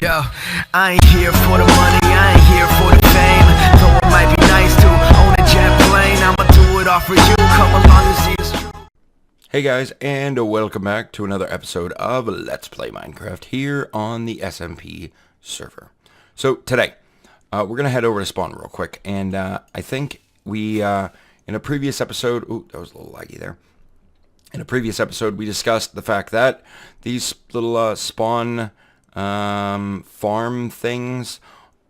Yo, I ain't here for the money, I ain't here for the fame. Though it might be nice to own a jet plane, I'ma do it all for you, come along and see it's true. Hey guys, and welcome back to another episode of Let's Play Minecraft here on the SMP server. So today, we're going to head over to spawn real quick, and I think we, in a previous episode, ooh, that was a little laggy there. In a previous episode, we discussed the fact that these little spawn farm things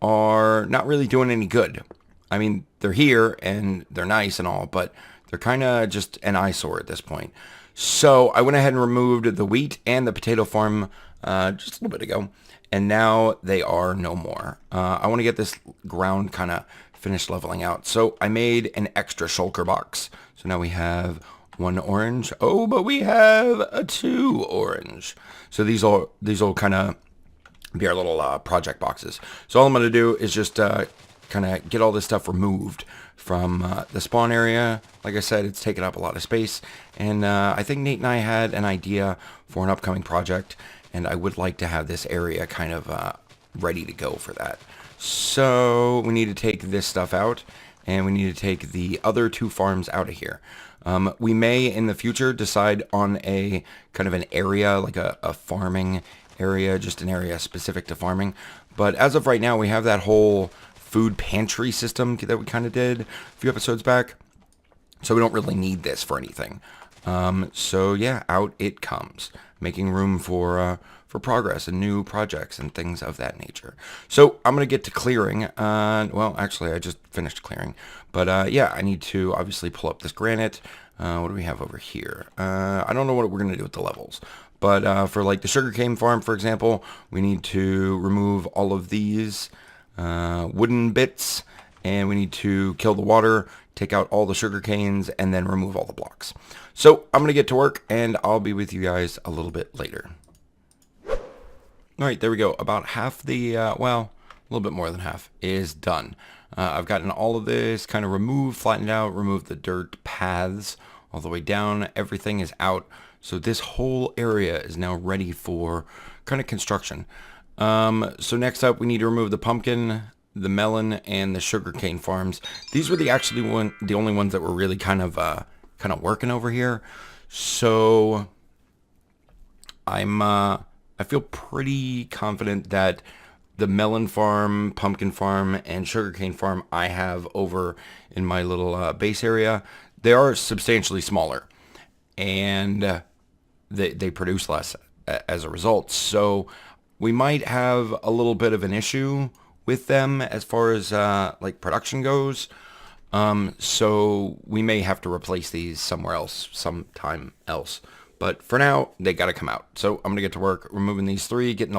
are not really doing any good. I mean, they're here and they're nice and all, but they're kind of just an eyesore at this point. So I went ahead and removed the wheat and the potato farm just a little bit ago, and now they are no more. I want to get this ground kind of finished leveling out. So I made an extra shulker box. So now we have one orange. Oh, but we have a 2 orange. So these will kind of be our little project boxes. So all I'm going to do is just kind of get all this stuff removed from the spawn area. Like I said, it's taken up a lot of space, and I think Nate and I had an idea for an upcoming project, and I would like to have this area kind of ready to go for that. So we need to take this stuff out, and we need to take the other 2 farms out of here. We may in the future decide on a kind of an area, like a farming area, just an area specific to farming. But as of right now, we have that whole food pantry system that we kind of did a few episodes back. So we don't really need this for anything. So yeah, out it comes, making room for progress and new projects and things of that nature. So I'm going to get to clearing. Well, actually, I just finished clearing. But yeah, I need to obviously pull up this granite. What do we have over here? I don't know what we're going to do with the levels. But for like the sugarcane farm, for example, we need to remove all of these wooden bits, and we need to kill the water, take out all the sugar canes, and then remove all the blocks. So I'm going to get to work, and I'll be with you guys a little bit later. All right, there we go. About half the, well, a little bit more than half is done. I've gotten all of this kind of removed, flattened out, removed the dirt paths all the way down. Everything is out. So this whole area is now ready for kind of construction. So next up, we need to remove the pumpkin, the melon, and the sugarcane farms. These were the only ones that were really kind of working over here. So I feel pretty confident that the melon farm, pumpkin farm, and sugarcane farm I have over in my little base area, they are substantially smaller, and they produce less as a result. So we might have a little bit of an issue with them as far as like production goes. So we may have to replace these somewhere else, sometime else. But for now, they got to come out. So I'm going to get to work removing these 3, getting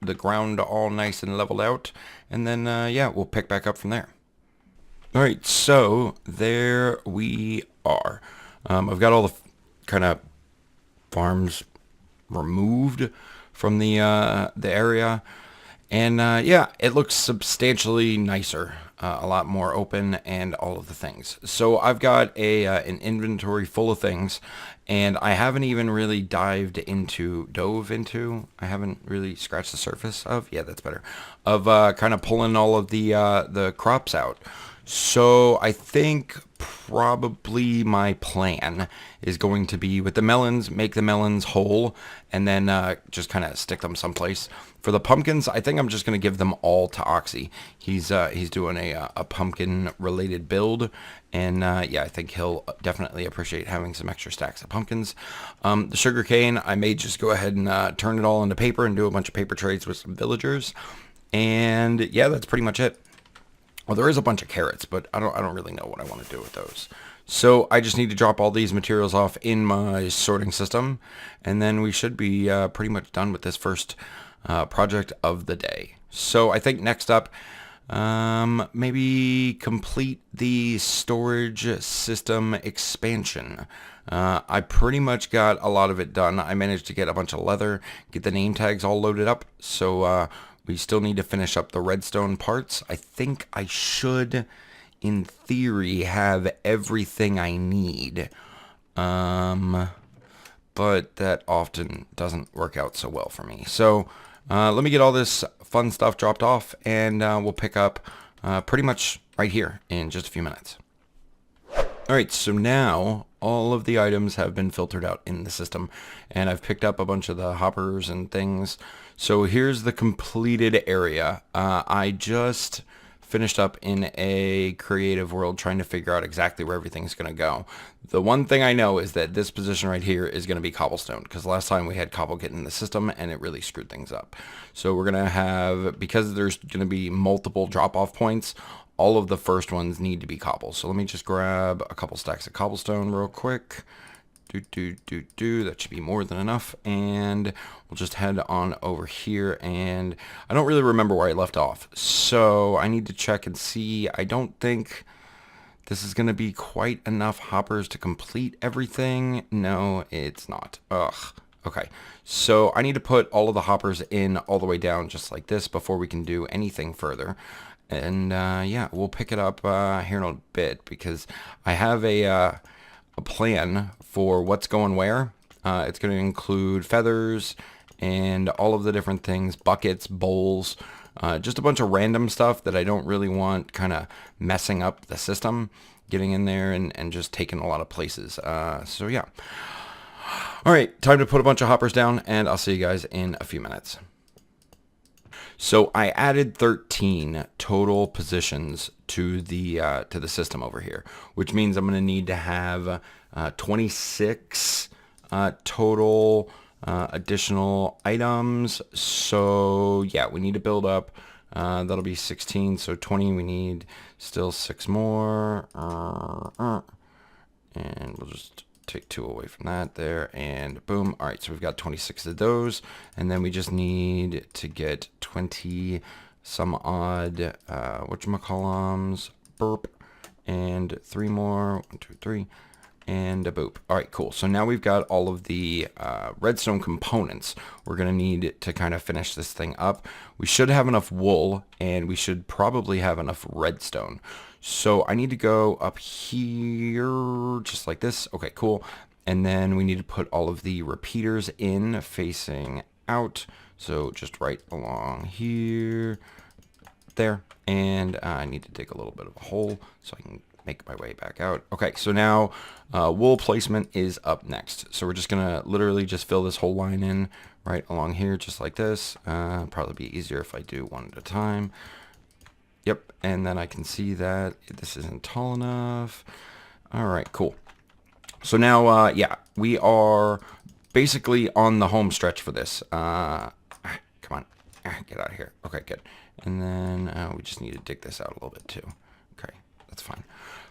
the ground all nice and leveled out. And then, yeah, we'll pick back up from there. All right, so there we are. I've got all the kind of farms removed from the area. And, yeah, it looks substantially nicer. A lot more open and all of the things. So I've got an inventory full of things, and I haven't even really dove into, I haven't really scratched the surface of, yeah, that's better, of kind of pulling all of the crops out. So I think probably my plan is going to be with the melons, make the melons whole, and then just kind of stick them someplace. For the pumpkins, I think I'm just going to give them all to Oxy. He's doing a pumpkin-related build, and yeah, I think he'll definitely appreciate having some extra stacks of pumpkins. The sugarcane, I may just go ahead and turn it all into paper and do a bunch of paper trades with some villagers. And yeah, that's pretty much it. Well, there is a bunch of carrots, but I don't really know what I want to do with those. So I just need to drop all these materials off in my sorting system, and then we should be pretty much done with this first project of the day. So I think next up, maybe complete the storage system expansion. I pretty much got a lot of it done. I managed to get a bunch of leather, get the name tags all loaded up, so we still need to finish up the redstone parts. I think I should, in theory, have everything I need. But that often doesn't work out so well for me. So let me get all this fun stuff dropped off, and we'll pick up pretty much right here in just a few minutes. Alright, so now all of the items have been filtered out in the system, and I've picked up a bunch of the hoppers and things. So here's the completed area. I just finished up in a creative world trying to figure out exactly where everything's going to go. The one thing I know is that this position right here is going to be cobblestone, because last time we had cobble get in the system and it really screwed things up. So we're going to have, because there's going to be multiple drop-off points, all of the first ones need to be cobble. So let me just grab a couple stacks of cobblestone real quick. That should be more than enough. And we'll just head on over here. And I don't really remember where I left off, so I need to check and see. I don't think this is going to be quite enough hoppers to complete everything. No, it's not. Ugh. Okay, so I need to put all of the hoppers in all the way down just like this before we can do anything further. And yeah, we'll pick it up here in a bit, because I have a plan for what's going where. It's going to include feathers and all of the different things, buckets, bowls, just a bunch of random stuff that I don't really want kind of messing up the system, getting in there and just taking a lot of places. So yeah. All right, time to put a bunch of hoppers down, and I'll see you guys in a few minutes. So I added 13 total positions to the system over here, which means I'm going to need to have 26 total additional items. So yeah, we need to build up. That'll be 16. So 20. We need still 6 more, and we'll just take 2 away from that there, and boom. All right, so we've got 26 of those, and then we just need to get 20 some odd whatchamacallums, burp, and 3 more, 1 2 3, and a boop. All right, cool. So now we've got all of the redstone components we're gonna need to kind of finish this thing up. We should have enough wool, and we should probably have enough redstone. So I need to go up here just like this. Okay, cool. And then we need to put all of the repeaters in facing out. So just right along here, there. And I need to dig a little bit of a hole so I can make my way back out. Okay, so now wool placement is up next. So we're just gonna literally just fill this whole line in right along here just like this. Probably be easier if I do one at a time. Yep, and then I can see that this isn't tall enough. All right, cool. So now, yeah, we are basically on the home stretch for this. Come on, get out of here. Okay, good. And then we just need to dig this out a little bit too. Okay, that's fine.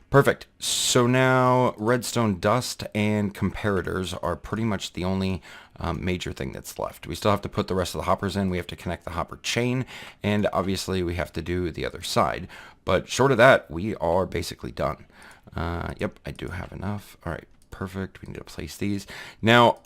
Perfect. So now redstone dust and comparators are pretty much the only major thing that's left. We still have to put the rest of the hoppers in. We have to connect the hopper chain, and obviously we have to do the other side. But short of that, we are basically done. Yep, I do have enough. All right, perfect. We need to place these. Now,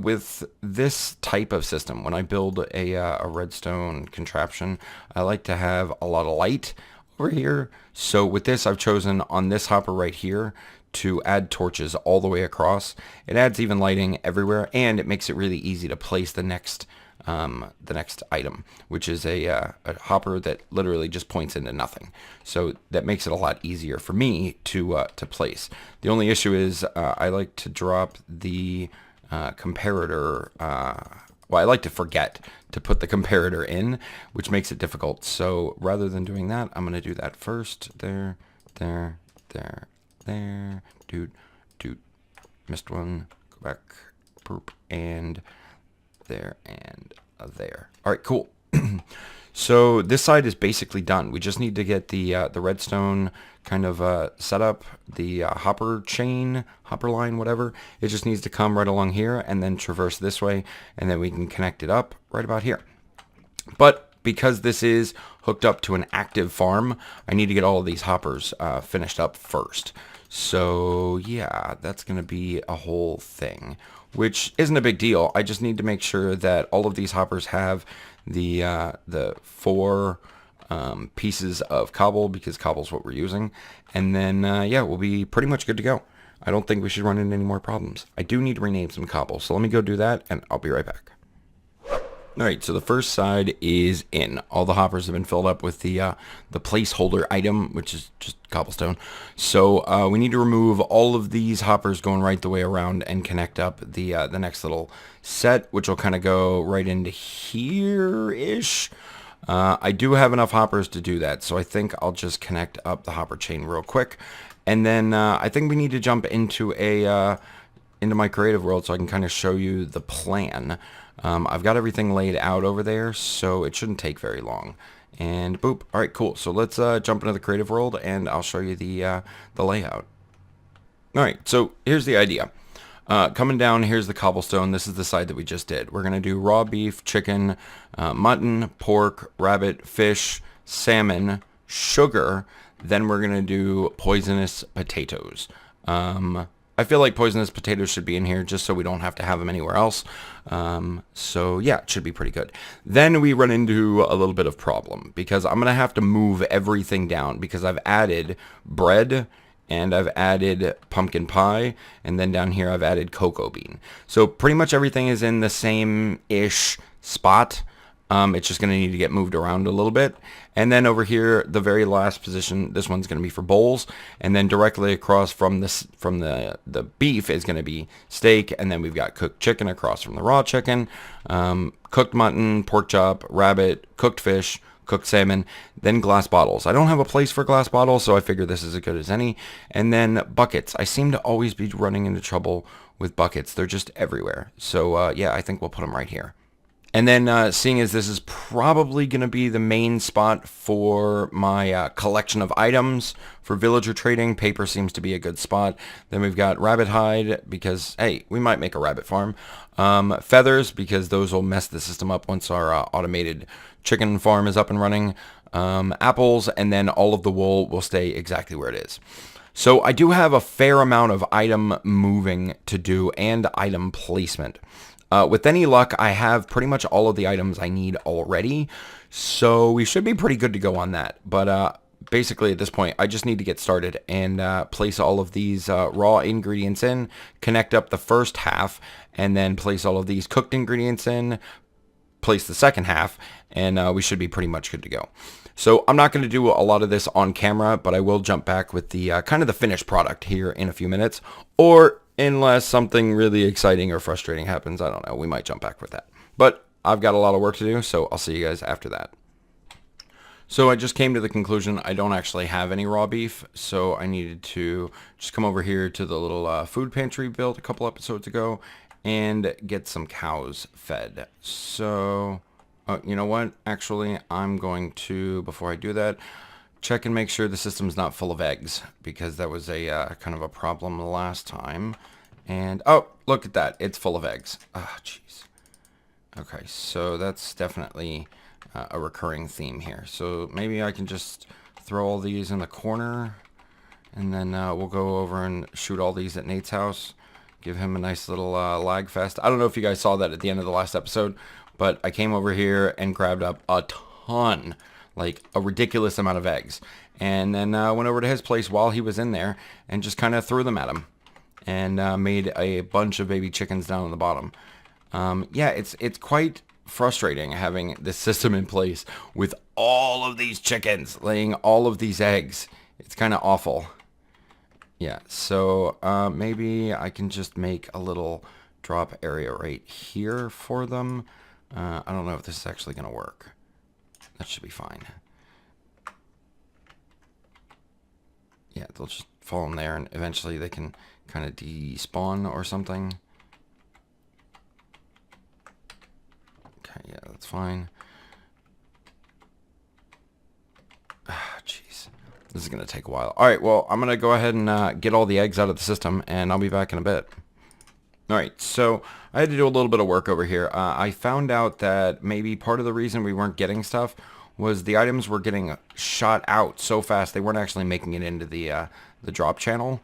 with this type of system, when I build a redstone contraption, I like to have a lot of light over here. So with this, I've chosen on this hopper right here to add torches all the way across. It adds even lighting everywhere, and it makes it really easy to place the next item, which is a hopper that literally just points into nothing. So that makes it a lot easier for me to place. The only issue is I like to drop the comparator. Well, I like to forget to put the comparator in, which makes it difficult. So rather than doing that, I'm going to do that first. There, there, there, there. Dude. Missed one. Go back. Poop. And there and there. All right, cool. So this side is basically done. We just need to get the redstone kind of set up, the hopper chain, hopper line, whatever. It just needs to come right along here and then traverse this way, and then we can connect it up right about here. But because this is hooked up to an active farm, I need to get all of these hoppers finished up first. So yeah, that's going to be a whole thing, which isn't a big deal. I just need to make sure that all of these hoppers have the 4 pieces of cobble, because cobble's what we're using. And then, yeah, we'll be pretty much good to go. I don't think we should run into any more problems. I do need to rename some cobble, so let me go do that, and I'll be right back. All right, so the first side is in. All the hoppers have been filled up with the placeholder item, which is just cobblestone. So we need to remove all of these hoppers going right the way around and connect up the next little set, which will kind of go right into here-ish. I do have enough hoppers to do that, so I think I'll just connect up the hopper chain real quick. And then I think we need to jump into into my creative world so I can kind of show you the plan. I've got everything laid out over there, so it shouldn't take very long. And boop. All right, cool. So let's jump into the creative world, and I'll show you the layout. All right, so here's the idea. Coming down, here's the cobblestone. This is the side that we just did. We're going to do raw beef, chicken, mutton, pork, rabbit, fish, salmon, sugar. Then we're going to do poisonous potatoes. I feel like poisonous potatoes should be in here just so we don't have to have them anywhere else. So yeah, it should be pretty good. Then we run into a little bit of problem because I'm going to have to move everything down because I've added bread and I've added pumpkin pie, and then down here I've added cocoa bean. So pretty much everything is in the same-ish spot. It's just going to need to get moved around a little bit. And then over here, the very last position, this one's going to be for bowls. And then directly across from the beef is going to be steak. And then we've got cooked chicken across from the raw chicken, cooked mutton, pork chop, rabbit, cooked fish, cooked salmon, then glass bottles. I don't have a place for glass bottles, so I figure this is as good as any. And then buckets. I seem to always be running into trouble with buckets. They're just everywhere. So yeah, I think we'll put them right here. And then seeing as this is probably going to be the main spot for my collection of items for villager trading, paper seems to be a good spot. Then we've got rabbit hide because, hey, we might make a rabbit farm. Feathers because those will mess the system up once our automated chicken farm is up and running. Apples, and then all of the wool will stay exactly where it is. So I do have a fair amount of item moving to do and item placement. With any luck, I have pretty much all of the items I need already, so we should be pretty good to go on that. But basically at this point, I just need to get started and place all of these raw ingredients in, connect up the first half, and then place all of these cooked ingredients in, place the second half, and we should be pretty much good to go. So I'm not going to do a lot of this on camera, but I will jump back with the kind of the finished product here in a few minutes, or unless something really exciting or frustrating happens, I don't know, we might jump back with that. But I've got a lot of work to do, so I'll see you guys after that. So I just came to the conclusion I don't actually have any raw beef, so I needed to just come over here to the little food pantry built a couple episodes ago and get some cows fed. So, you know what? Actually, I'm going to, before I do that, check and make sure the system's not full of eggs, because that was a kind of a problem the last time. And, oh, look at that. It's full of eggs. Ah, jeez. Okay, so that's definitely a recurring theme here. So maybe I can just throw all these in the corner, and then we'll go over and shoot all these at Nate's house. Give him a nice little lag fest. I don't know if you guys saw that at the end of the last episode, but I came over here and grabbed up a ton, like a ridiculous amount of eggs, and then went over to his place while he was in there and just kind of threw them at him, and made a bunch of baby chickens down on the bottom. Yeah, it's quite frustrating having this system in place with all of these chickens laying all of these eggs. It's kind of awful. Yeah, so maybe I can just make a little drop area right here for them. I don't know if this is actually going to work. That should be fine. Yeah, they'll just fall in there and eventually they can kind of despawn or something. Okay, yeah, that's fine. Ah, jeez. This is going to take a while. Alright, well, I'm going to go ahead and get all the eggs out of the system, and I'll be back in a bit. Alright, so I had to do a little bit of work over here. I found out that maybe part of the reason we weren't getting stuff was the items were getting shot out so fast they weren't actually making it into the drop channel,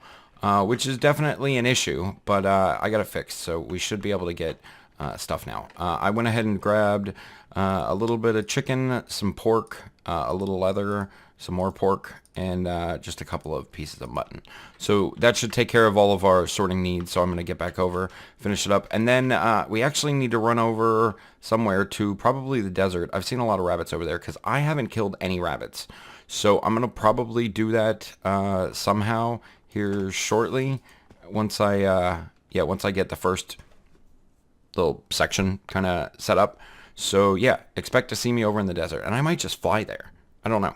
which is definitely an issue, but I got it fixed, so we should be able to get stuff now. I went ahead and grabbed a little bit of chicken, some pork, a little leather, some more pork, and just a couple of pieces of mutton. So that should take care of all of our sorting needs. So I'm going to get back over, finish it up. And then we actually need to run over somewhere to probably the desert. I've seen a lot of rabbits over there because I haven't killed any rabbits. So I'm going to probably do that somehow here shortly once I get the first little section kind of set up. So yeah, expect to see me over in the desert, and I might just fly there. I don't know.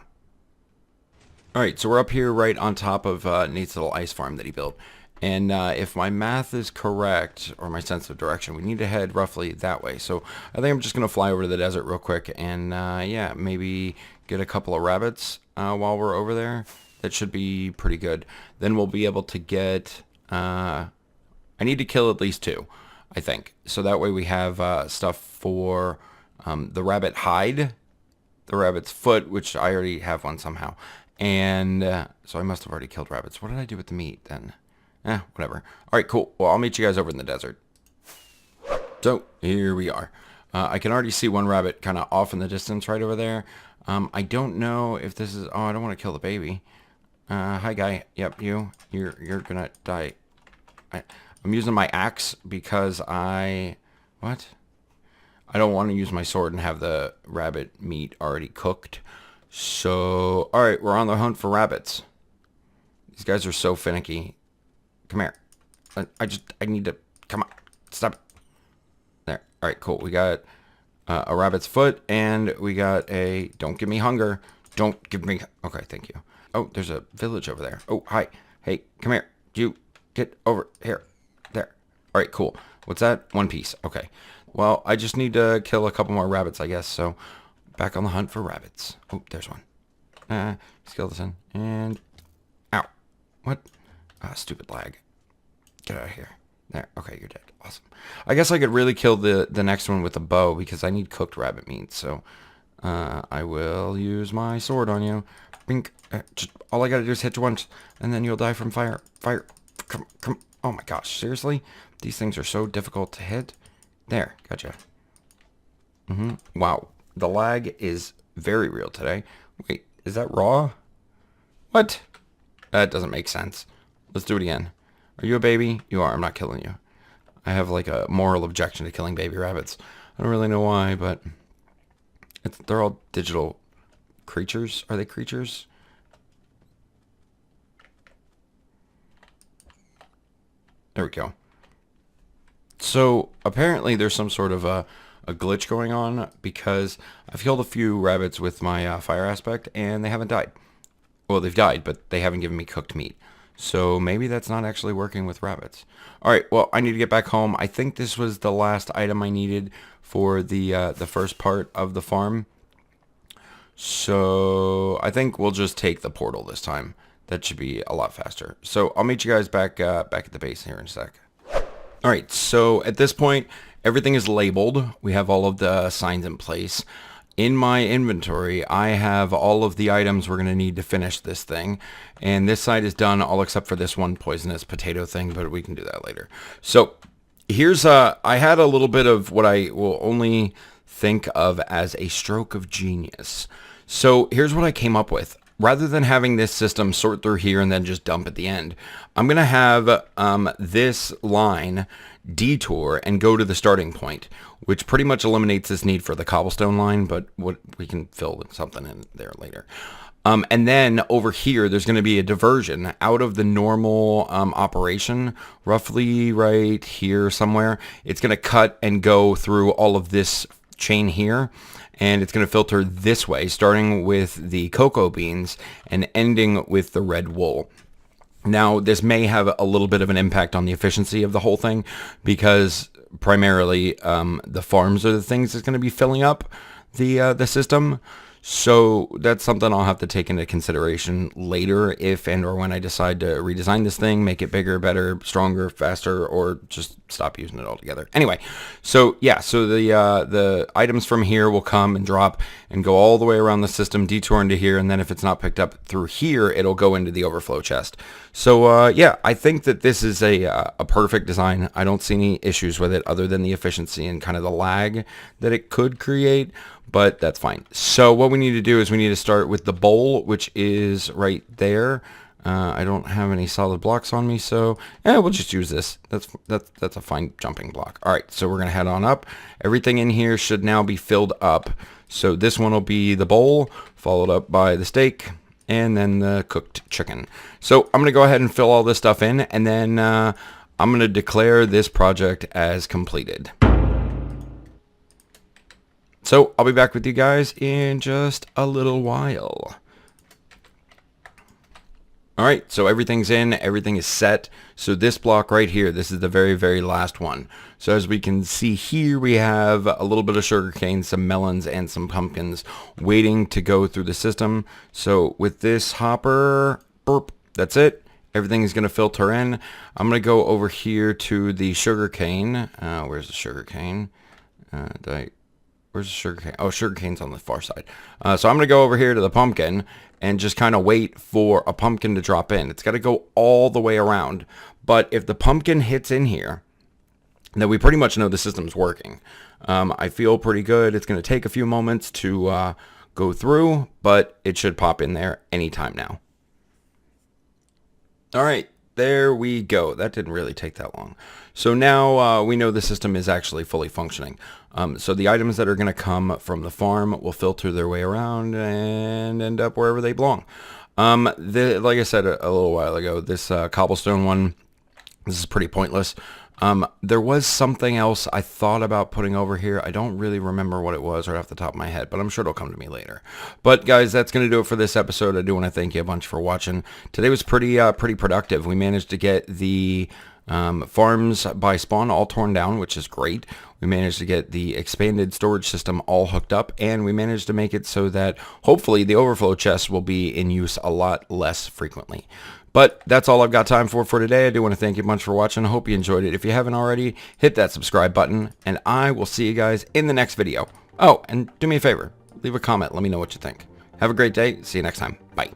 All right, so we're up here right on top of Nate's little ice farm that he built. And if my math is correct, or my sense of direction, we need to head roughly that way. So I think I'm just going to fly over to the desert real quick and, yeah, maybe get a couple of rabbits while we're over there. That should be pretty good. Then we'll be able to get... I need to kill at least 2, I think. So that way we have stuff for the rabbit hide, the rabbit's foot, which I already have one somehow. And so I must have already killed rabbits. What did I do with the meat then? Whatever. All right, cool. Well, I'll meet you guys over in the desert. So here we are. I can already see one rabbit kind of off in the distance right over there. I don't know if this is... Oh, I don't want to kill the baby. Hi, guy. Yep, you're gonna die. I'm using my axe because I don't want to use my sword and have the rabbit meat already cooked. So, all right, we're on the hunt for rabbits. These guys are so finicky. Come here. I need to, come on, stop it. There. All right, cool. We got a rabbit's foot, and we got a, don't give me hunger. Don't give me, okay, thank you. Oh, there's a village over there. Oh, hi. Hey, come here. You get over here. There. All right, cool. What's that? 1 piece. Okay. Well, I just need to kill a couple more rabbits, I guess. So, back on the hunt for rabbits. Oh, there's one. Skeleton. And, ow. What? Ah, stupid lag. Get out of here. There. Okay, you're dead. Awesome. I guess I could really kill the next one with a bow because I need cooked rabbit meat. So, I will use my sword on you. Bink. Just, all I gotta do is hit you once, and then you'll die from fire. Fire. Come. Oh my gosh, seriously? These things are so difficult to hit. There, gotcha. Wow, the lag is very real today. Wait, is that raw? What? That doesn't make sense. Let's do it again. Are you a baby? You are. I'm not killing you. I have like a moral objection to killing baby rabbits. I don't really know why, but they're all digital creatures. Are they creatures? There we go. So apparently there's some sort of a glitch going on because I've killed a few rabbits with my fire aspect and they haven't died. Well, they've died, but they haven't given me cooked meat. So maybe that's not actually working with rabbits. All right, well, I need to get back home. I think this was the last item I needed for the first part of the farm. So I think we'll just take the portal this time. That should be a lot faster. So I'll meet you guys back at the base here in a sec. All right, so at this point, everything is labeled. We have all of the signs in place. In my inventory, I have all of the items we're going to need to finish this thing. And this side is done, all except for this one poisonous potato thing, but we can do that later. So here's, I had a little bit of what I will only think of as a stroke of genius. So here's what I came up with. Rather than having this system sort through here and then just dump at the end, I'm going to have this line detour and go to the starting point, which pretty much eliminates this need for the cobblestone line, but what we can fill something in there later. And then over here, there's going to be a diversion out of the normal operation, roughly right here somewhere. It's going to cut and go through all of this chain here. And it's going to filter this way, starting with the cocoa beans and ending with the red wool. Now, this may have a little bit of an impact on the efficiency of the whole thing because primarily the farms are the things that's going to be filling up the system. So that's something I'll have to take into consideration later if and or when I decide to redesign this thing, make it bigger, better, stronger, faster, or just stop using it altogether. Anyway, so yeah, so the items from here will come and drop and go all the way around the system, detour into here, and then if it's not picked up through here, it'll go into the overflow chest. So yeah, I think that this is a perfect design. I don't see any issues with it other than the efficiency and kind of the lag that it could create, but that's fine. So what we need to do is we need to start with the bowl, which is right there. I don't have any solid blocks on me, so we'll just use this. That's a fine jumping block. All right, so we're gonna head on up. Everything in here should now be filled up. So this one will be the bowl, followed up by the steak, and then the cooked chicken. So I'm gonna go ahead and fill all this stuff in, and then I'm gonna declare this project as completed. So I'll be back with you guys in just a little while. All right, so everything's in, everything is set. So this block right here, this is the very, very last one. So as we can see here, we have a little bit of sugarcane, some melons, and some pumpkins waiting to go through the system. So with this hopper, burp, that's it. Everything is going to filter in. I'm going to go over here to the sugarcane. Where's the sugarcane? Where's the sugarcane? Oh, sugarcane's on the far side. So I'm going to go over here to the pumpkin and just kind of wait for a pumpkin to drop in. It's got to go all the way around. But if the pumpkin hits in here, then we pretty much know the system's working. I feel pretty good. It's going to take a few moments to go through, but it should pop in there anytime now. All right. There we go. That didn't really take that long. So now we know the system is actually fully functioning. So the items that are going to come from the farm will filter their way around and end up wherever they belong. Like I said a little while ago, this cobblestone one, this is pretty pointless. There was something else I thought about putting over here. I don't really remember what it was right off the top of my head, but I'm sure it'll come to me later. But guys, that's going to do it for this episode. I do want to thank you a bunch for watching. Today was pretty productive. We managed to get the farms by spawn all torn down, which is great. We managed to get the expanded storage system all hooked up, and we managed to make it so that hopefully the overflow chest will be in use a lot less frequently. But that's all I've got time for today. I do want to thank you a bunch for watching. I hope you enjoyed it. If you haven't already, hit that subscribe button, and I will see you guys in the next video. Oh, and do me a favor. Leave a comment. Let me know what you think. Have a great day. See you next time. Bye.